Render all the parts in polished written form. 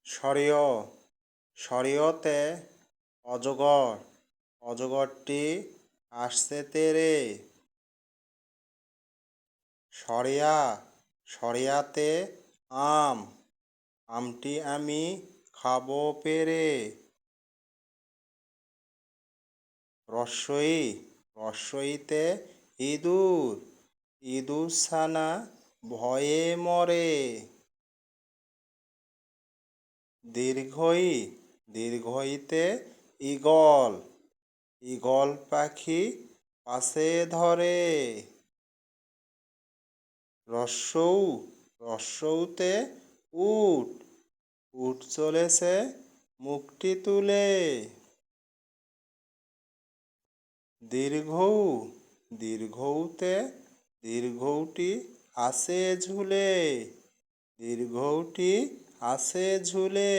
সরিয় সরিয়তে অজগর অজগরটি আসছে তেরে। সরিয়া সরিয়াতে আম আমটি আমি খাবো পেরে। রস্বই রস্বইতে ইঁদুর ইঁদুর ছানা ভয়ে মরে। দীর্ঘই দীর্ঘইতে ঈগল ঈগল পাখি পাশে ধরে। রস্যৌ রস্যৌতে উট উট চলেছে মুখটি তুলে। দীর্ঘৌ দীর্ঘৌতে দীর্ঘৌটি আছে ঝুলে দীর্ঘৌটি আছে ঝুলে।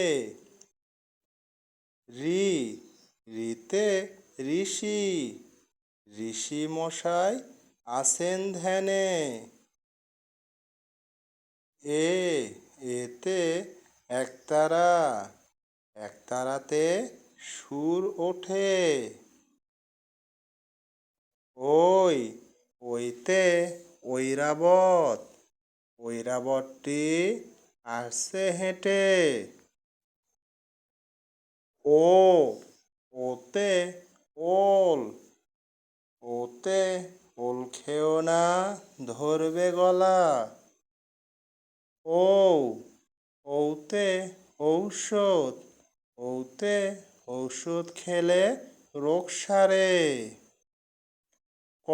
রি রিতে ঋষি ঋষি মশাই আছেন ধ্যানে। এ এতে একতারা একতারাতে সুর ওঠে। ওই ওইতে ঐরাবত ঐরাবতটি আসছে হেঁটে। ও ওতে ওল ওতে ওল খেও না ধরবে গলা। ঔ ঔতে ঔষধ ঔতে ঔষধ খেলে রোগ সারে। ক